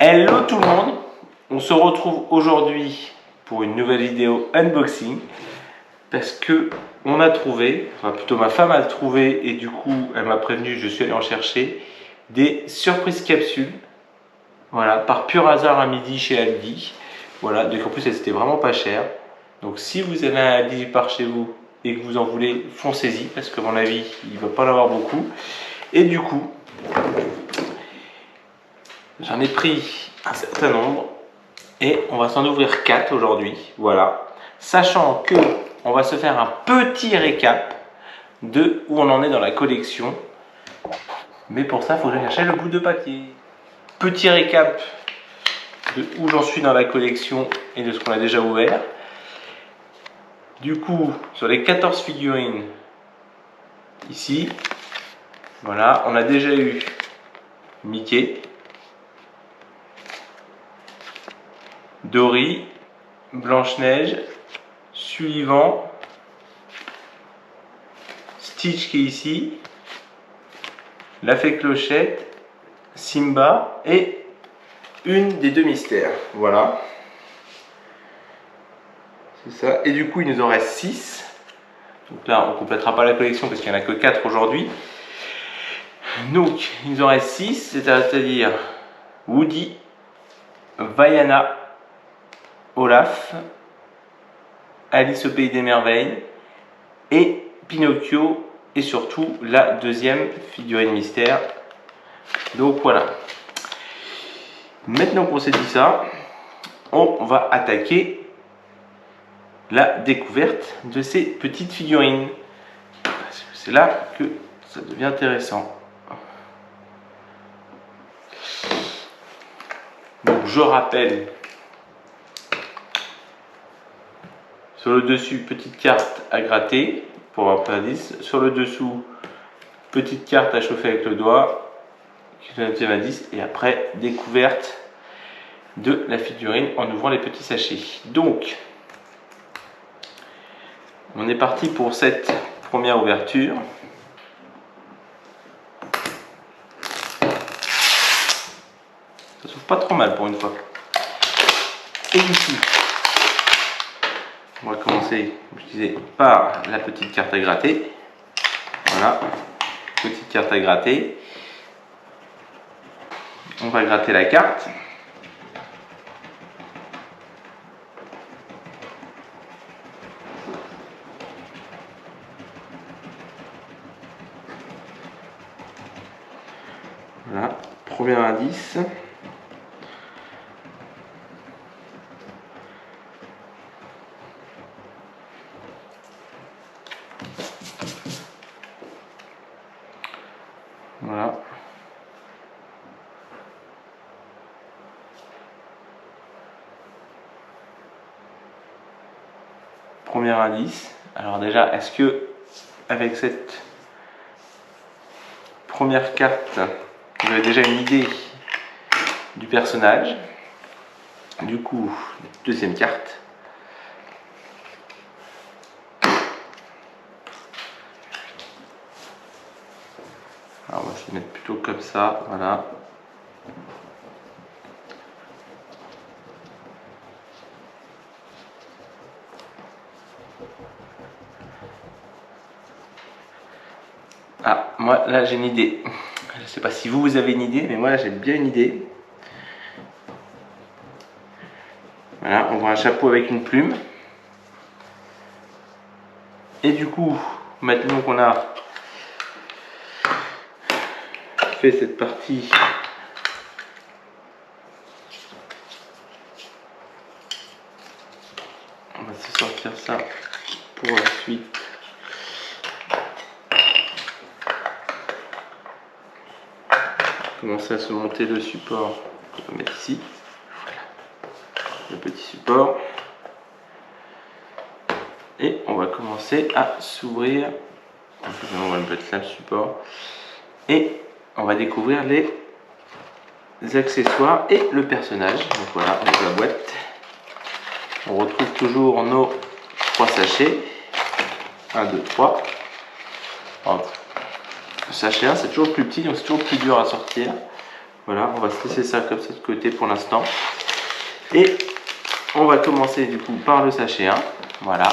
Hello tout le monde, on se retrouve aujourd'hui pour une nouvelle vidéo unboxing parce que on a trouvé, enfin plutôt ma femme a trouvé et du coup elle m'a prévenu, je suis allé en chercher des surprises capsules, voilà, par pur hasard à midi chez Aldi, voilà, donc en plus c'était vraiment pas cher, donc si vous avez un Aldi par chez vous et que vous en voulez, foncez-y parce que à mon avis il va pas en avoir beaucoup et du coup j'en ai pris un certain nombre et on va s'en ouvrir 4 aujourd'hui, voilà. Sachant que on va se faire un petit récap de où on en est dans la collection. Mais pour ça, il faut que je cherche le bout de papier. Petit récap de où j'en suis dans la collection et de ce qu'on a déjà ouvert. Du coup, sur les 14 figurines, ici, voilà, on a déjà eu Mickey, Dory, Blanche-Neige, Sullivan, Stitch qui est ici, la fée Clochette, Simba et une des deux mystères. Voilà. C'est ça. Et du coup, il nous en reste 6. Donc là, on ne complétera pas la collection parce qu'il n'y en a que 4 aujourd'hui. Donc, il nous en reste 6, c'est-à-dire Woody, Vaiana, Olaf, Alice au Pays des Merveilles et Pinocchio et surtout la deuxième figurine mystère. Donc voilà. Maintenant qu'on s'est dit ça, on va attaquer la découverte de ces petites figurines. Parce que c'est là que ça devient intéressant. Donc je rappelle, sur le dessus, petite carte à gratter pour avoir plein d'indices. Sur le dessous, petite carte à chauffer avec le doigt qui donne un petit indice. Et après, découverte de la figurine en ouvrant les petits sachets. Donc, on est parti pour cette première ouverture. Ça s'ouvre pas trop mal pour une fois. Et ici, on va commencer, comme je disais, par la petite carte à gratter. Voilà, petite carte à gratter. On va gratter la carte. Voilà, premier indice. Voilà. Premier indice. Alors déjà, est-ce que avec cette première carte, vous avez déjà une idée du personnage? Du coup, deuxième carte. Alors on va se mettre plutôt comme ça, voilà. Ah, moi là j'ai une idée. Je ne sais pas si vous avez une idée, mais moi j'ai bien une idée. Voilà, on voit un chapeau avec une plume. Et du coup, maintenant qu'on a fait cette partie, on va se sortir ça pour ensuite commencer à se monter le support. On va mettre ici, voilà, le petit support. Et on va commencer à s'ouvrir. On va mettre là le support. Et on va découvrir les accessoires et le personnage. Donc voilà, on ouvre la boîte. On retrouve toujours nos 3 sachets. 1, 2, 3. Entre le sachet 1, c'est toujours plus petit, donc c'est toujours plus dur à sortir. Voilà, on va se laisser ça comme ça de côté pour l'instant. Et on va commencer du coup par le sachet 1. Voilà.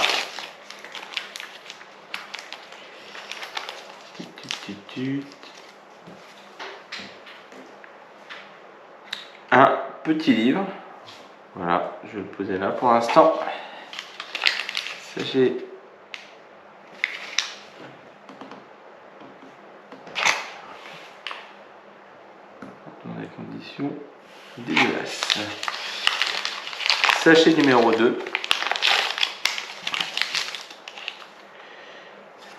Un petit livre. Voilà, je vais le poser là pour l'instant. Sachet. Dans des conditions dégueulasses. Sachet numéro 2.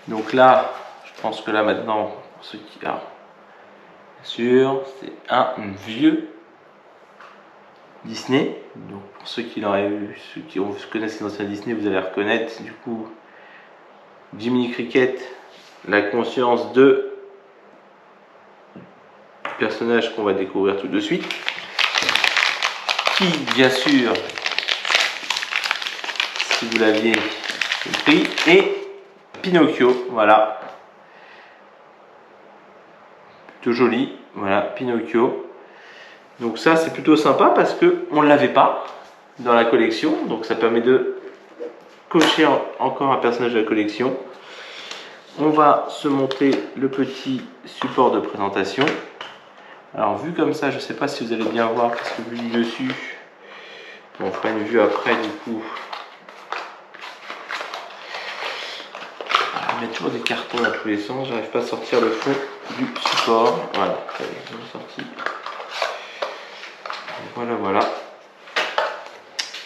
Donc là, je pense que là maintenant, pour ceux qui... Alors, bien sûr, c'est un vieux Disney. Donc pour ceux qui l'auraient eu, ceux qui connaissent les anciens Disney, vous allez reconnaître du coup Jiminy Cricket, la conscience de personnage qu'on va découvrir tout de suite. Qui, bien sûr, si vous l'aviez compris, et Pinocchio, voilà. Plutôt joli, voilà, Pinocchio. Donc ça, c'est plutôt sympa parce qu'on ne l'avait pas dans la collection. Donc ça permet de cocher encore un personnage de la collection. On va se monter le petit support de présentation. Alors vu comme ça, je ne sais pas si vous allez bien voir parce que vu du dessus, on fera une vue après du coup. Il y a toujours des cartons dans tous les sens, j'arrive pas à sortir le fond du support. Voilà, c'est sorti. Voilà, voilà.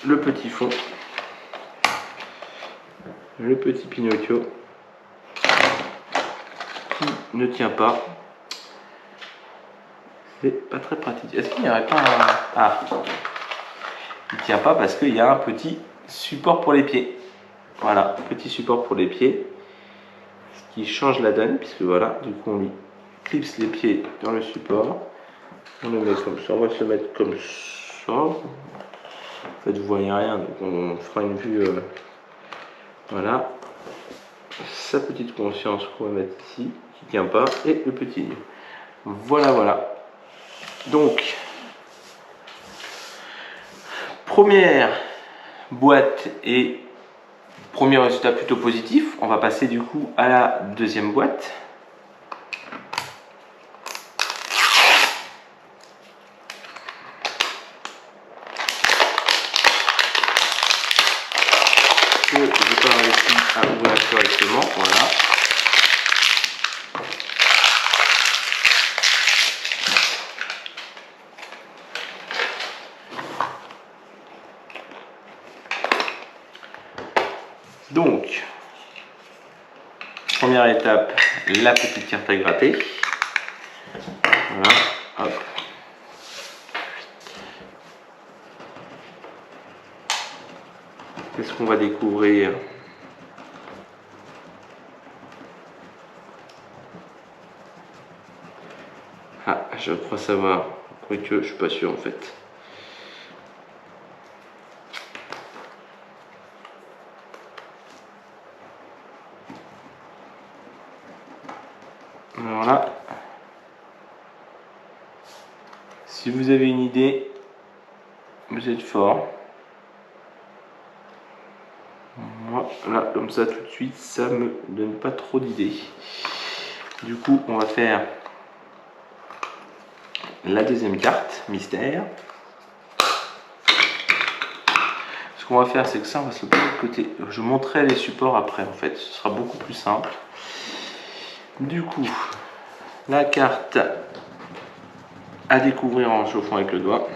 Le petit fond. Le petit Pinocchio. Qui ne tient pas. C'est pas très pratique. Est-ce qu'il n'y aurait pas un... Ah, il ne tient pas parce qu'il y a un petit support pour les pieds. Voilà, petit support pour les pieds. Ce qui change la donne, puisque voilà, du coup on lui clipse les pieds dans le support. On le met comme ça, on va se le mettre comme ça. En fait, vous voyez rien, donc on fera une vue. Voilà. Sa petite conscience qu'on va mettre ici, qui ne tient pas, et le petit livre. Voilà, voilà. Donc, première boîte et premier résultat plutôt positif. On va passer du coup à la deuxième boîte. Que je n'ai pas réussi à ouvrir correctement. Voilà. Donc, première étape, la petite carte à gratter. Voilà, hop. Qu'est-ce qu'on va découvrir? Ah, je crois savoir, quoique je suis pas sûr en fait. Voilà. Si vous avez une idée, vous êtes fort. Moi, là, comme ça, tout de suite, ça me donne pas trop d'idées. Du coup, on va faire la deuxième carte, mystère. Ce qu'on va faire, c'est que ça, on va se le poser de côté. Je montrerai les supports après, en fait. Ce sera beaucoup plus simple. Du coup, la carte à découvrir en chauffant avec le doigt.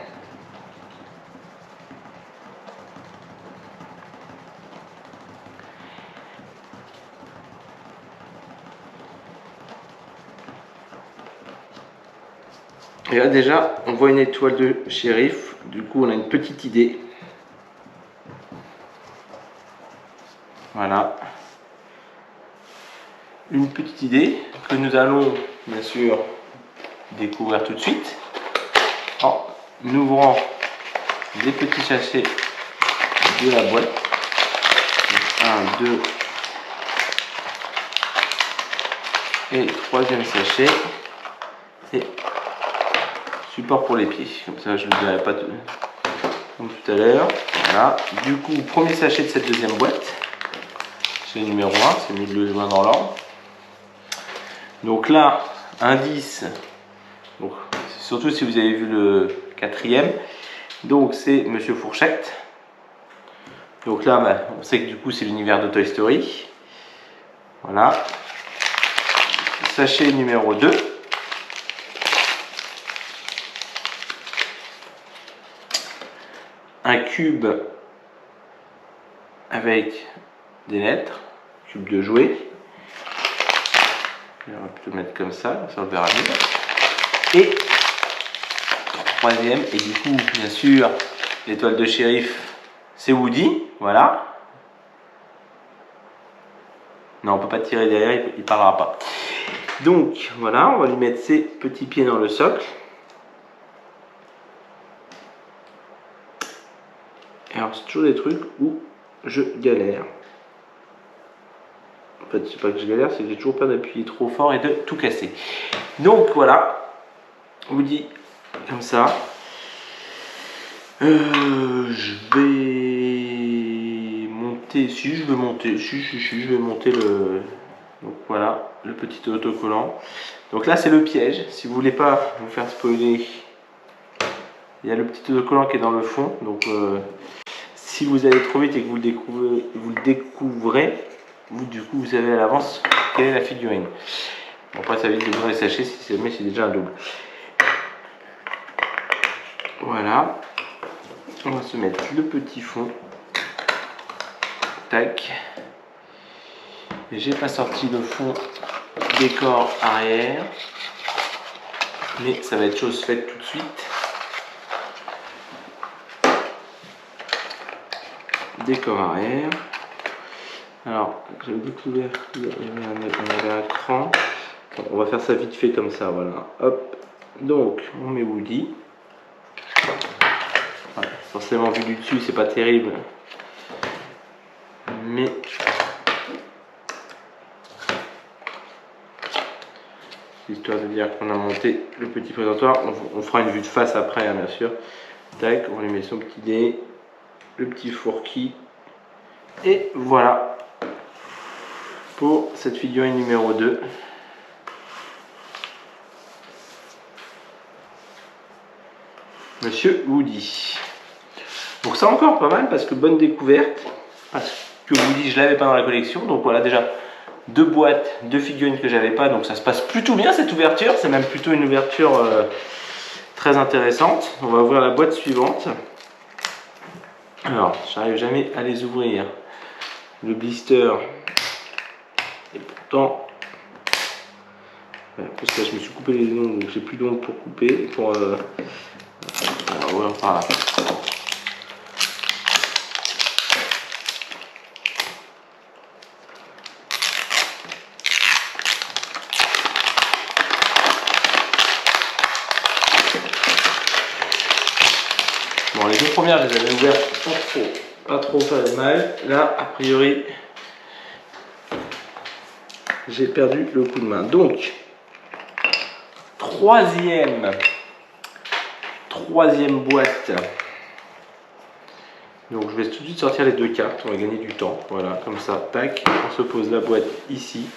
Et là déjà, on voit une étoile de shérif. Du coup, on a une petite idée. Voilà. Une petite idée que nous allons, bien sûr, découvrir tout de suite. En ouvrant des petits sachets de la boîte. 1, 2 et troisième sachet. Et support pour les pieds. Comme ça, je ne le dirai pas comme tout à l'heure. Voilà. Du coup, premier sachet de cette deuxième boîte. C'est le numéro 1, c'est mieux de le jouer dans l'ordre. Donc là, indice. Donc, surtout si vous avez vu le quatrième. Donc c'est Monsieur Fourchette. Donc là, bah, on sait que du coup c'est l'univers de Toy Story. Voilà. Sachet numéro 2. Un cube avec des lettres. Cube de jouets. On va plutôt le mettre comme ça on le verra mieux. Et troisième, et du coup, bien sûr, l'étoile de shérif, c'est Woody, voilà. Non, on peut pas tirer derrière, il parlera pas. Donc, voilà, on va lui mettre ses petits pieds dans le socle. Et alors, c'est toujours des trucs où je galère. En fait, c'est pas que je galère, c'est que j'ai toujours peur d'appuyer trop fort et de tout casser. Donc, voilà, Woody, comme ça. Je vais monter, si je vais monter le, donc voilà, le petit autocollant. Donc là c'est le piège, si vous voulez pas vous faire spoiler, il y a le petit autocollant qui est dans le fond, donc si vous allez trop vite et que vous le découvrez, vous du coup vous savez à l'avance quelle est la figurine. Bon, après ça va vite de les sachets si jamais c'est déjà un double. Voilà. On va se mettre le petit fond. Tac. J'ai pas sorti le fond décor arrière. Mais ça va être chose faite tout de suite. Décor arrière. Alors, j'avais découvert qu'il y avait un cran. On va faire ça vite fait comme ça, voilà. Hop. Donc, on met Woody. Voilà. Forcément, vu du dessus, c'est pas terrible. Mais histoire de dire qu'on a monté le petit présentoir. On fera une vue de face après, hein, bien sûr. Tac, on lui met son petit dé, le petit fourki. Et voilà pour cette figurine numéro 2. Monsieur Woody. Donc ça encore pas mal parce que bonne découverte. Parce que Woody je l'avais pas dans la collection. Donc voilà déjà 2 boîtes, 2 figurines que j'avais pas. Donc ça se passe plutôt bien cette ouverture. C'est même plutôt une ouverture très intéressante. On va ouvrir la boîte suivante. Alors j'arrive jamais à les ouvrir. Le blister. Et pourtant... parce que là, je me suis coupé les ongles. Donc j'ai plus d'ongles pour couper. On va ouvrir par là. Bon, les 2 premières, je les avais ouvertes pas trop faire de mal. Là, a priori, j'ai perdu le coup de main. Donc, troisième boîte. Donc, je vais tout de suite sortir les 2 cartes. On va gagner du temps. Voilà, comme ça, tac. On se pose la boîte ici.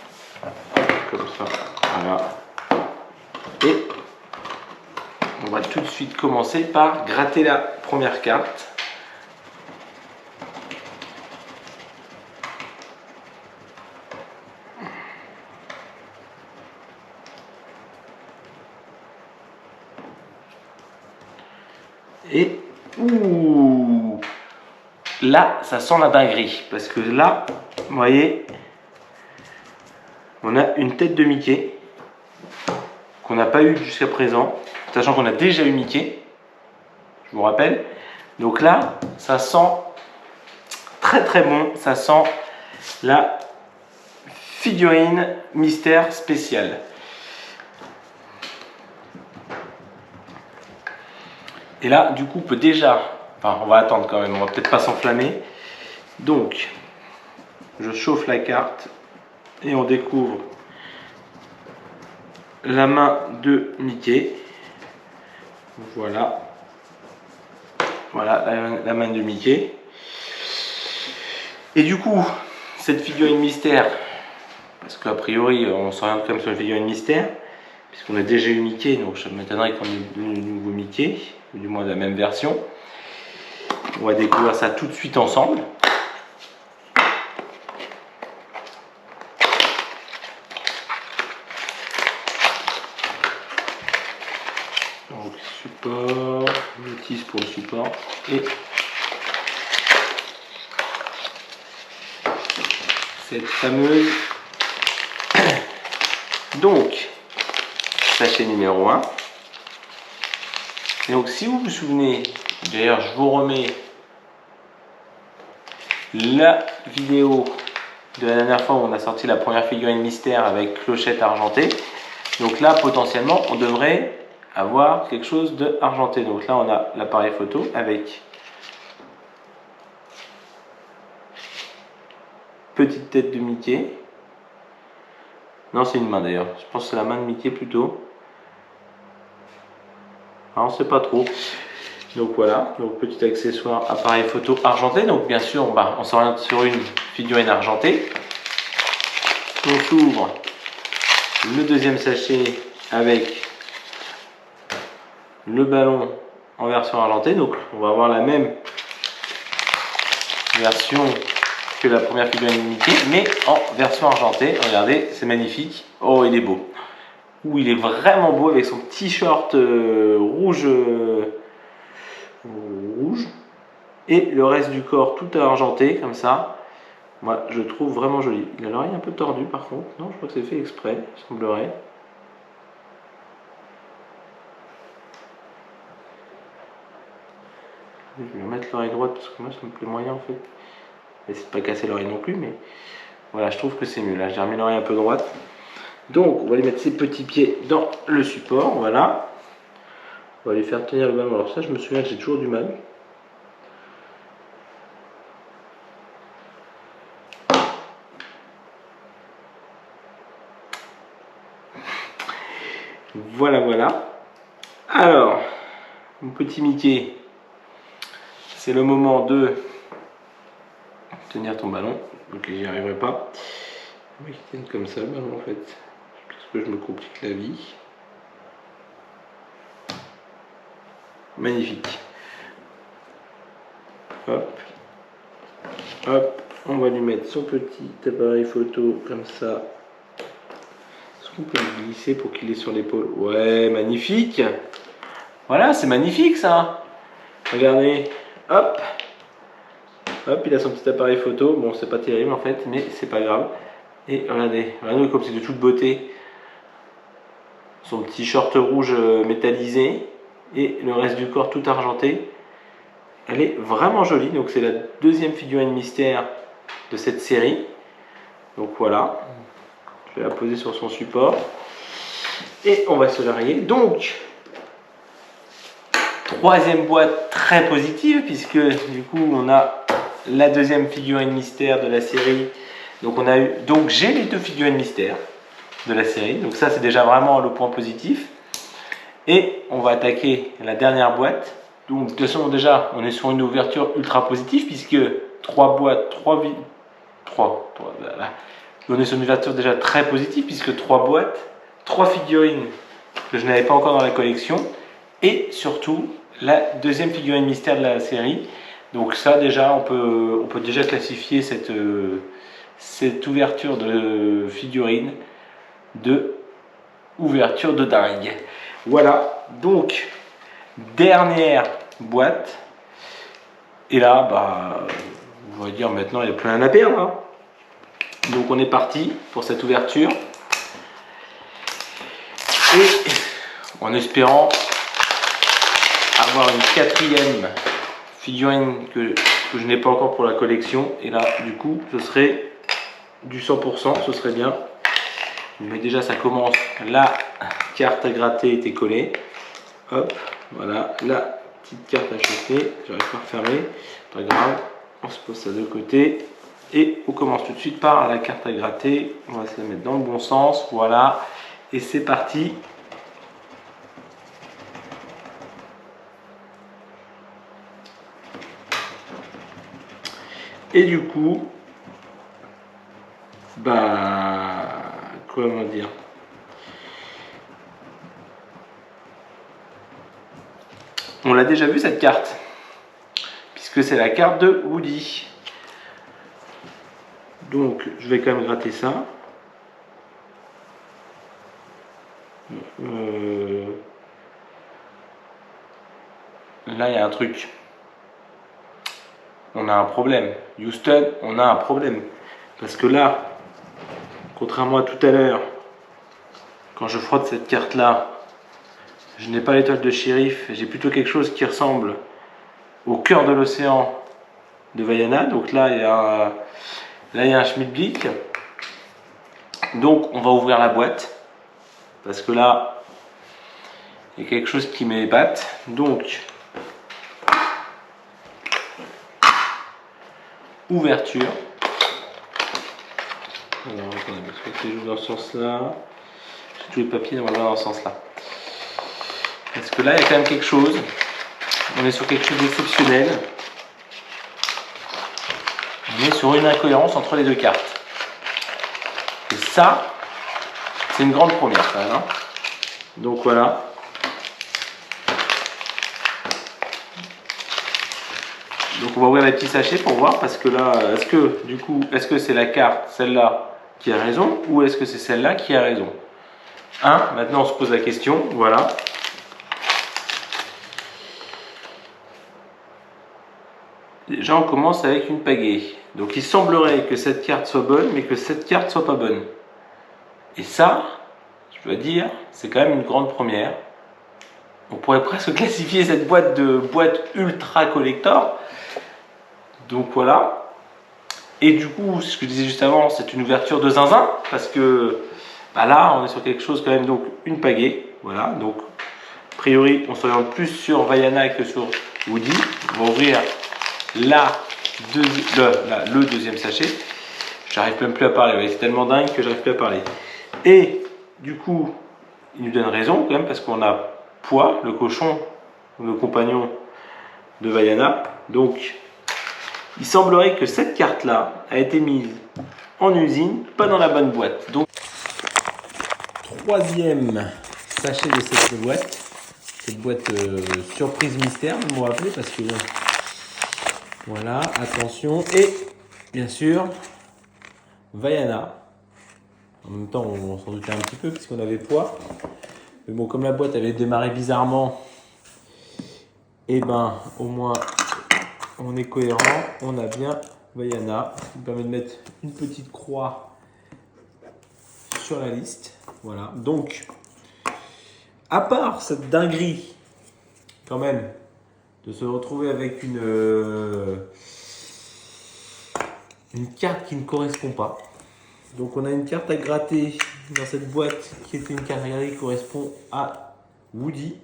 Comme ça, voilà. Et on va tout de suite commencer par gratter la première carte. Et ouh, là, ça sent la dinguerie. Parce que là, vous voyez, on a une tête de Mickey qu'on n'a pas eu jusqu'à présent. Sachant qu'on a déjà eu Mickey, je vous rappelle. Donc là, ça sent très très bon. Ça sent la figurine mystère spéciale. Et là, du coup, on peut déjà... Enfin, on va attendre quand même. On va peut-être pas s'enflammer. Donc, je chauffe la carte et on découvre la main de Mickey. Voilà. Voilà la main de Mickey. Et du coup, cette figurine mystère, parce qu'a priori on s'oriente quand même sur une figurine mystère, puisqu'on a déjà eu Mickey, donc je m'étonnerais qu'on ait le nouveau Mickey, ou du moins de la même version. On va découvrir ça tout de suite ensemble. Donc support, notice pour le support et cette fameuse donc sachet numéro 1. Et donc si vous vous souvenez, d'ailleurs je vous remets la vidéo de la dernière fois où on a sorti la première figurine mystère avec clochette argentée. Donc là potentiellement on devrait avoir quelque chose de argenté. Donc là on a l'appareil photo avec petite tête de Mickey. Non, c'est une main d'ailleurs. Je pense que c'est la main de Mickey plutôt. Alors, on ne sait pas trop. Donc voilà, donc petit accessoire appareil photo argenté. Donc bien sûr, on s'oriente sur une figurine argentée. On s'ouvre le deuxième sachet avec le ballon en version argentée. Donc on va avoir la même version que la première figurine Mickey, mais en version argentée. Regardez, c'est magnifique. Oh, il est beau. Ouh, il est vraiment beau avec son petit short rouge, rouge et le reste du corps tout argenté comme ça. Moi, je trouve vraiment joli. Il a l'oreille un peu tordue par contre. Non, je crois que c'est fait exprès, il semblerait. Je vais remettre l'oreille droite parce que moi, ça me plaît moyen en fait. Essaye de pas casser l'oreille non plus, mais voilà, je trouve que c'est mieux. Là, j'ai remis l'oreille un peu droite. Donc, on va lui mettre ses petits pieds dans le support, voilà. On va lui faire tenir le ballon. Alors ça, je me souviens que j'ai toujours du mal. Voilà, voilà. Alors, mon petit Mickey, c'est le moment de tenir ton ballon. Ok, j'y arriverai pas. On va qu'il tienne comme ça le ballon en fait. Parce que je me complique la vie. Magnifique. Hop. Hop. On va lui mettre son petit appareil photo comme ça. Est-ce qu'on peut le glisser pour qu'il est sur l'épaule? Ouais, magnifique. Voilà, c'est magnifique ça. Regardez. Hop. Hop, il a son petit appareil photo. Bon, c'est pas terrible en fait, mais c'est pas grave. Et regardez, regardez comme c'est de toute beauté. Son petit short rouge métallisé et le reste du corps tout argenté. Elle est vraiment jolie. Donc c'est la deuxième figurine mystère de cette série. Donc voilà. Je vais la poser sur son support. Et on va se larguer. Donc, troisième boîte très positive puisque du coup on a la deuxième figurine mystère de la série. Donc on a eu, donc j'ai les deux figurines mystères de la série. Donc ça c'est déjà vraiment le point positif. Et on va attaquer la dernière boîte. Donc de toute façon déjà on est sur une ouverture ultra positive puisque 3 boîtes, voilà. On est sur une ouverture déjà très positive puisque 3 boîtes, 3 figurines que je n'avais pas encore dans la collection et surtout la deuxième figurine mystère de la série. Donc ça déjà on peut déjà classifier cette ouverture de figurine de ouverture de dingue. Voilà, donc dernière boîte. Et là, on va dire maintenant il n'y a plus rien à perdre. Hein. Donc on est parti pour cette ouverture. Et en espérant avoir une quatrième figurine que je n'ai pas encore pour la collection. Et là, du coup, ce serait du 100%, ce serait bien. Mais déjà, ça commence. La carte à gratter était collée. Hop, voilà, la petite carte à chauffer. J'arrive pas à refermer. Pas grave, on se pose ça de côté. Et on commence tout de suite par la carte à gratter. On va se la mettre dans le bon sens. Voilà. Et c'est parti. Et du coup, bah, comment dire, on l'a déjà vu cette carte, puisque c'est la carte de Woody. Donc, je vais quand même gratter ça. Là, il y a un truc. On a un problème. Houston, on a un problème. Parce que là, contrairement à tout à l'heure, quand je frotte cette carte-là, je n'ai pas l'étoile de shérif, j'ai plutôt quelque chose qui ressemble au cœur de l'océan de Vaiana. Donc là, il y a un Schmidblick. Donc, on va ouvrir la boîte. Parce que là, il y a quelque chose qui m'épate. Donc, ouverture. Alors, attendez, parce que je joue dans ce sens-là. J'ai tous les papiers normalement dans ce sens-là. Parce que là, il y a quand même quelque chose. On est sur quelque chose d'exceptionnel. On est sur une incohérence entre les deux cartes. Et ça, c'est une grande première quand même. Hein. Donc voilà. Donc on va ouvrir les petits sachets pour voir, parce que là, est-ce que c'est la carte, celle-là, qui a raison, ou est-ce que c'est celle-là qui a raison? Maintenant on se pose la question, voilà. Déjà on commence avec une pagaie. Donc il semblerait que cette carte soit bonne, mais que cette carte soit pas bonne. Et ça, je dois dire, c'est quand même une grande première. On pourrait presque classifier cette boîte de boîte ultra collector. Donc voilà. Et du coup, ce que je disais juste avant, c'est une ouverture de zinzin, parce que bah là, on est sur quelque chose quand même, donc une pagaie. Voilà, donc a priori, on s'oriente plus sur Vaiana que sur Woody. On va ouvrir le deuxième sachet. J'arrive même plus à parler, c'est tellement dingue que j'arrive plus à parler. Et du coup, il nous donne raison quand même, parce qu'on a Poids, le cochon, le compagnon de Vaiana. Donc, il semblerait que cette carte-là a été mise en usine, pas dans la bonne boîte. Donc, troisième sachet de cette boîte surprise mystère, vous me rappelez, parce que voilà, attention. Et bien sûr, Vaiana. En même temps, on s'en doutait un petit peu, puisqu'on avait Poids. Mais bon, comme la boîte avait démarré bizarrement, et ben au moins on est cohérent, on a bien Vaiana, qui me permet de mettre une petite croix sur la liste. Voilà, donc à part cette dinguerie quand même de se retrouver avec une carte qui ne correspond pas. Donc on a une carte à gratter dans cette boîte qui était une carte à gratter qui correspond à Woody.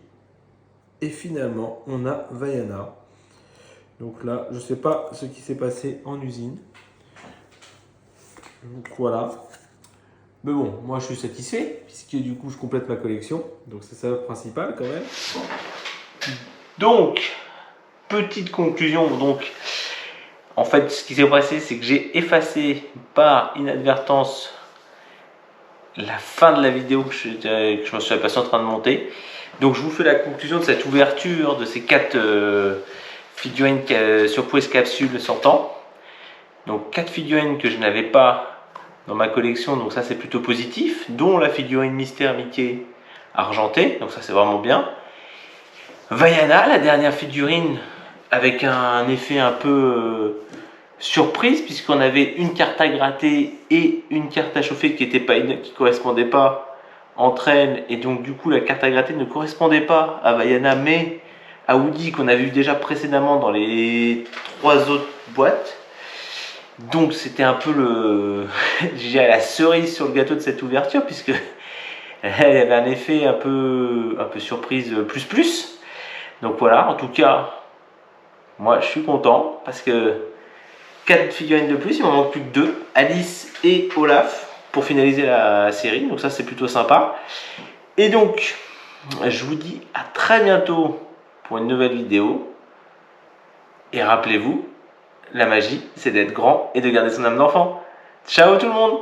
Et finalement, on a Vaiana. Donc là, je ne sais pas ce qui s'est passé en usine. Donc voilà. Mais bon, moi je suis satisfait, puisque du coup je complète ma collection. Donc c'est ça le principal quand même. Donc, petite conclusion. Donc, en fait, ce qui s'est passé, c'est que j'ai effacé par inadvertance la fin de la vidéo que je me suis passé en train de monter. Donc je vous fais la conclusion de cette ouverture de ces 4 figurines surprise capsule sortant. Donc 4 figurines que je n'avais pas dans ma collection, donc ça c'est plutôt positif, dont la figurine Mystère Mickey argentée, donc ça c'est vraiment bien. Vaiana, la dernière figurine, avec un effet un peu surprise, puisqu'on avait une carte à gratter et une carte à chauffer qui ne correspondait pas entre elles, et donc du coup la carte à gratter ne correspondait pas à Vaiana mais à Woody qu'on avait vu déjà précédemment dans les 3 autres boîtes. Donc c'était un peu la cerise sur le gâteau de cette ouverture, puisque elle avait un effet un peu surprise plus. Donc voilà, en tout cas moi je suis content parce que 4 figurines de plus, il m'en manque plus que 2, Alice et Olaf, pour finaliser la série, donc ça c'est plutôt sympa. Et donc, je vous dis à très bientôt pour une nouvelle vidéo. Et rappelez-vous, la magie, c'est d'être grand et de garder son âme d'enfant. Ciao tout le monde!